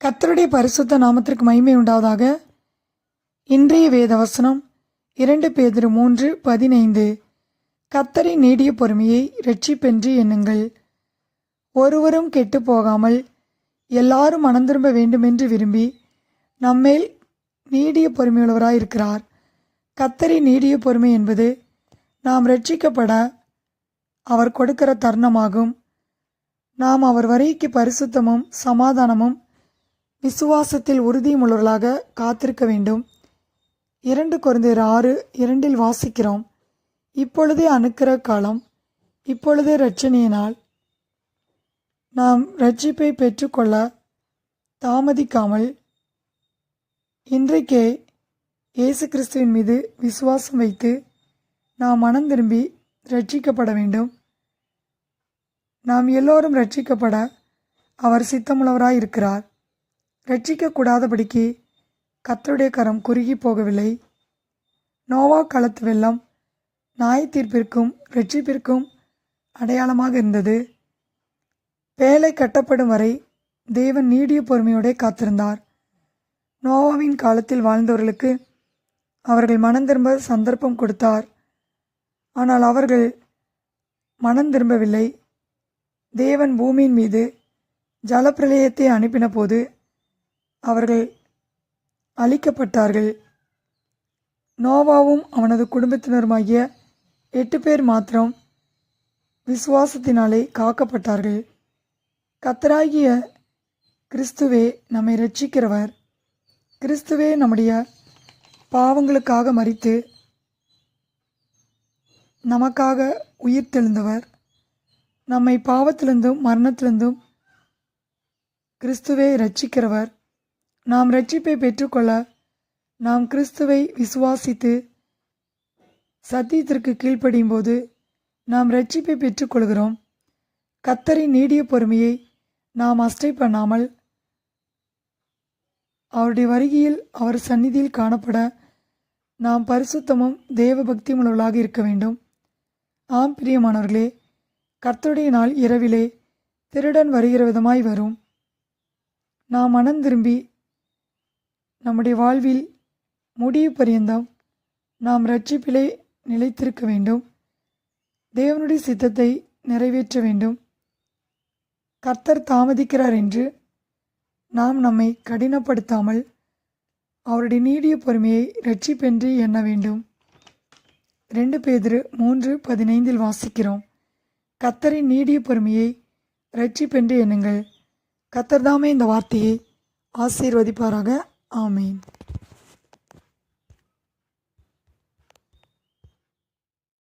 கர்த்தருடைய பரிசுத்த நாமத்திற்கு மகிமை உண்டாவதாக. இன்றைய வேதவசனம் 2 பேதுரு 3:15. கர்த்தரின் நீடிய பொறுமையை இரட்சிப்பென்று எண்ணுங்கள். ஒருவரும் கெட்டு போகாமல் எல்லாரும் மனந்திரும்ப வேண்டுமென்று விரும்பி நம்மேல் நீடிய பொறுமையுள்ளவராயிருக்கிறார். கர்த்தரின் நீடிய பொறுமை என்பது நாம் இரட்சிக்கப்பட அவர் கொடுக்கிற தருணமாகும். நாம் அவர் வரைக்கு பரிசுத்தமும் சமாதானமும் விசுவாசத்தில் உறுதியுள்ளவர்களாக காத்திருக்க வேண்டும். 2 கொரிந்தியர் 6:2 வாசிக்கிறோம். இப்பொழுதே அனுக்கிற காலம், இப்பொழுதே இரட்சணியினால் நாம் இரட்சிப்பை பெற்றுக்கொள்ள தாமதிக்காமல் இன்றைக்கே இயேசு கிறிஸ்துவின் மீது விசுவாசம் வைத்து நாம் மனம் திரும்பி இரட்சிக்கப்பட வேண்டும். நாம் எல்லோரும் இரட்சிக்கப்பட அவர் சித்தமுள்ளவராயிருக்கிறார். இரட்சிக்கக்கூடாதபடிக்கு கர்த்தருடைய கரம் குறுகி போகவில்லை. நோவா காலத்து வெள்ளம் நியாய தீர்ப்பிற்கும் இரட்சிப்பிற்கும் அடையாளமாக இருந்தது. பேழை கட்டப்படும் வரை தேவன் நீடிய பொறுமையோடு காத்திருந்தார். நோவாவின் காலத்தில் வாழ்ந்தவர்களுக்கு அவர்கள் மனம் திரும்ப சந்தர்ப்பம் கொடுத்தார். ஆனால் அவர்கள் மனம் திரும்பவில்லை. தேவன் பூமியின் மீது ஜலப்பிரளயத்தை அனுப்பின போது அவர்கள் அழிக்கப்பட்டார்கள். நோவாவும் அவனது குடும்பத்தினருமாகிய 8 பேர் மாத்திரம் விசுவாசத்தினாலே காக்கப்பட்டார்கள். கர்த்தராகிய கிறிஸ்துவே நம்மை இரட்சிக்கிறவர். கிறிஸ்துவே நம்முடைய பாவங்களுக்காக மரித்து நமக்காக உயிர் தெழுந்தவர். நம்மை பாவத்திலிருந்தும் மரணத்திலிருந்தும் கிறிஸ்துவே இரட்சிக்கிறவர். நாம் இரட்சிப்பை பெற்றுக்கொள்ள நாம் கிறிஸ்துவை விசுவாசித்து சத்தியத்திற்கு கீழ்ப்படியும் போது நாம் இரட்சிப்பை பெற்றுக்கொள்கிறோம். கர்த்தரின் நீடிய பொறுமையை நாம் அஸ்டை பண்ணாமல் அவருடைய வருகையில் அவர் சந்நிதியில் காணப்பட நாம் பரிசுத்தமும் தேவ பக்தியும் உள்ளவர்களாக இருக்க வேண்டும். ஆம் பிரியமானவர்களே, கர்த்தருடைய நாள் இரவிலே திருடன் வருகிற விதமாய் வரும். நாம் மனம் திரும்பி நம்முடைய வாழ்வில் முடிவு பரியந்தம் நாம் இரட்சிப்பிலே நிலைத்திருக்க வேண்டும். தேவனுடைய சித்தத்தை நிறைவேற்ற வேண்டும். கர்த்தர் தாமதிக்கிறார் என்று நாம் நம்மை கடினப்படுத்தாமல் அவருடைய நீடிய பொறுமையை இரட்சிப்பென்று எண்ண வேண்டும். 2 பேதுரு 3:15 வாசிக்கிறோம். கர்த்தரின் நீடிய பொறுமையை இரட்சிப்பென்று எண்ணுங்கள். கர்த்தர் தாமே இந்த வார்த்தையை ஆசீர்வதிப்பாராக. ஆமேன்.